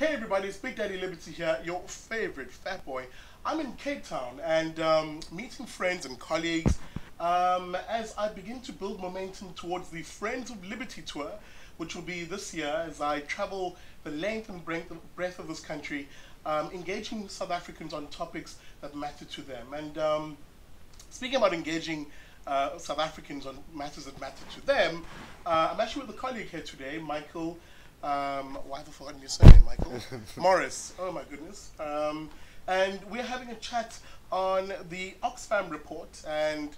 Hey everybody, it's Big Daddy Liberty here, your favorite fat boy. I'm in Cape Town and meeting friends and colleagues as I begin to build momentum towards the Friends of Liberty tour, which will be this year as I travel the length and breadth of this country, engaging South Africans on topics that matter to them. And speaking about engaging South Africans on matters that matter to them, I'm actually with a colleague here today, Michael. Why have I forgotten your surname, Michael? Morris. Oh my goodness. And we're having a chat on the Oxfam Report and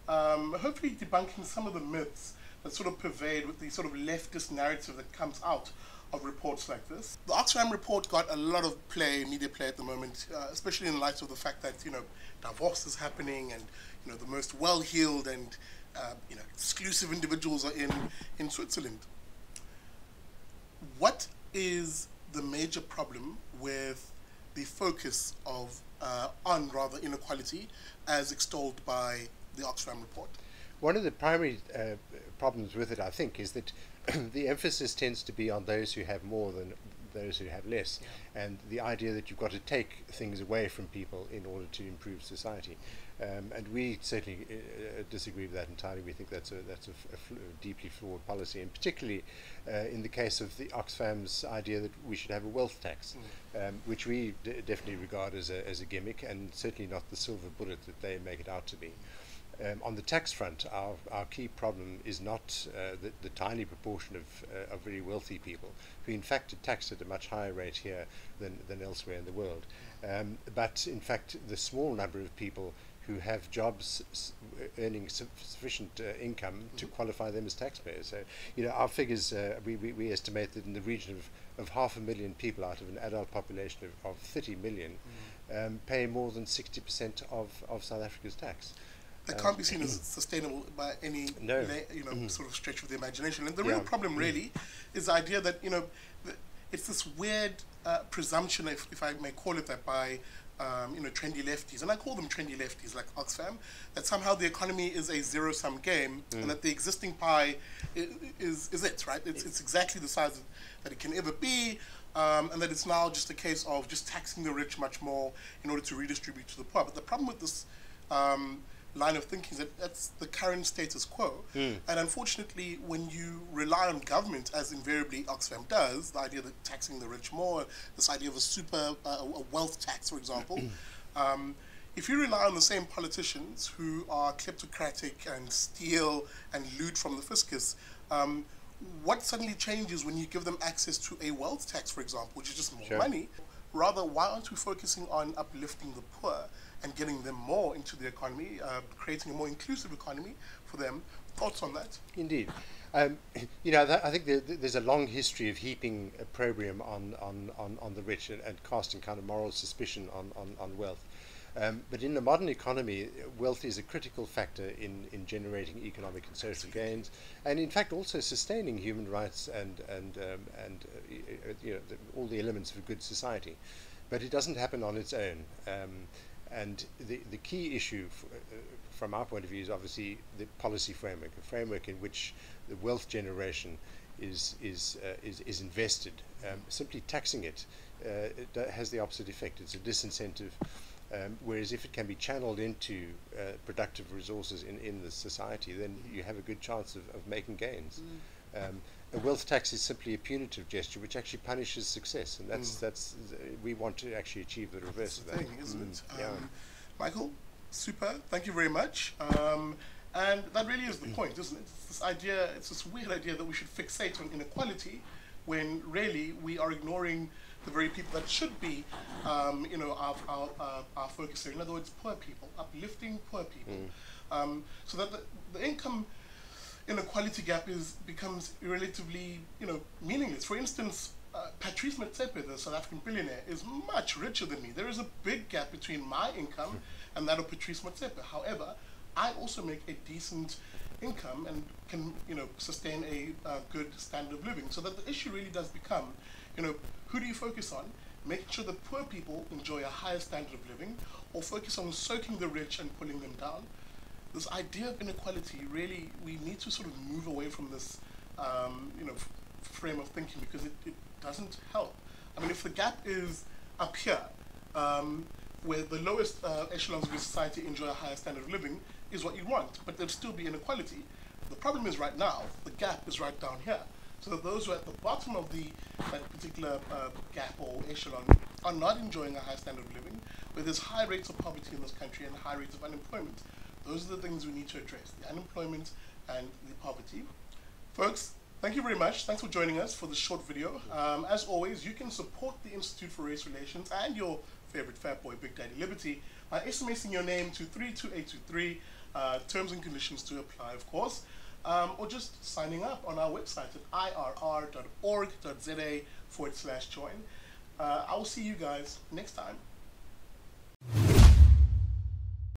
hopefully debunking some of the myths that sort of pervade with the sort of leftist narrative that comes out of reports like this. The Oxfam Report got a lot of media play at the moment, especially in light of the fact that, divorce is happening and, the most well-heeled and, exclusive individuals are in Switzerland. What is the major problem with the focus of on inequality as extolled by the Oxfam Report? One of the primary problems with it, I think, is that the emphasis tends to be on those who have more than those who have less, and the idea that you've got to take things away from people in order to improve society. And we certainly disagree with that entirely. We think that's a deeply flawed policy, and particularly in the case of the Oxfam's idea that we should have a wealth tax, which we definitely regard as a gimmick, and certainly not the silver bullet that they make it out to be. On the tax front, our key problem is not the tiny proportion of very wealthy people, who in fact are taxed at a much higher rate here than elsewhere in the world, but in fact the small number of people who have jobs earning sufficient income to qualify them as taxpayers. So, our figures, we estimate that in the region of 500,000 people out of an adult population of 30 million pay more than 60% of South Africa's tax. That can't be seen as sustainable by any sort of stretch of the imagination. And the real problem really is the idea that it's this weird presumption, if I may call it that, by trendy lefties, and I call them trendy lefties like Oxfam, that somehow the economy is a zero-sum game, and that the existing pie is it, right? It's exactly the size that it can ever be, and that it's now just a case of just taxing the rich much more in order to redistribute to the poor. But the problem with this line of thinking is that that's the current status quo, and unfortunately when you rely on government, as invariably Oxfam does, the idea that taxing the rich more, this idea of a wealth tax, for example, if you rely on the same politicians who are kleptocratic and steal and loot from the fiscus, what suddenly changes when you give them access to a wealth tax, for example, which is just more money? Rather, why aren't we focusing on uplifting the poor and getting them more into the economy, creating a more inclusive economy for them? Thoughts on that? Indeed. I think there's a long history of heaping opprobrium on the rich and casting kind of moral suspicion on wealth. But in the modern economy, wealth is a critical factor in generating economic and social gains, and in fact also sustaining human rights and all the elements of a good society. But it doesn't happen on its own. And the key issue from our point of view is obviously the policy framework, a framework in which the wealth generation is invested. Simply taxing it has the opposite effect. It's a disincentive. Whereas if it can be channeled into productive resources in the society, then you have a good chance of making gains. A wealth tax is simply a punitive gesture which actually punishes success, and that's we want to actually achieve the reverse of that. Thing, isn't it? Michael, super, thank you very much. And that really is the point, isn't it? It's this idea, it's this weird idea that we should fixate on inequality when really we are ignoring the very people that should be, our focus here. In other words, poor people, uplifting poor people, so that the income inequality gap becomes relatively, meaningless. For instance, Patrice Motsepe, the South African billionaire, is much richer than me. There is a big gap between my income and that of Patrice Motsepe. However, I also make a decent income and can, sustain a good standard of living. So that the issue really does become, who do you focus on? Making sure that poor people enjoy a higher standard of living, or focus on soaking the rich and pulling them down? This idea of inequality, really, we need to sort of move away from this, frame of thinking, because it doesn't help I mean, if the gap is up here, where the lowest echelons of your society enjoy a higher standard of living, is what you want, but there'll still be inequality. The problem is right now, the gap is right down here. So that those who are at the bottom of that particular gap or echelon are not enjoying a high standard of living, where there's high rates of poverty in this country and high rates of unemployment. Those are the things we need to address, the unemployment and the poverty. Folks, thank you very much. Thanks for joining us for this short video. As always, you can support the Institute for Race Relations and your favorite fat boy, Big Daddy Liberty, by SMSing your name to 32823, terms and conditions to apply, of course. Or just signing up on our website at irr.org.za/join. I will see you guys next time.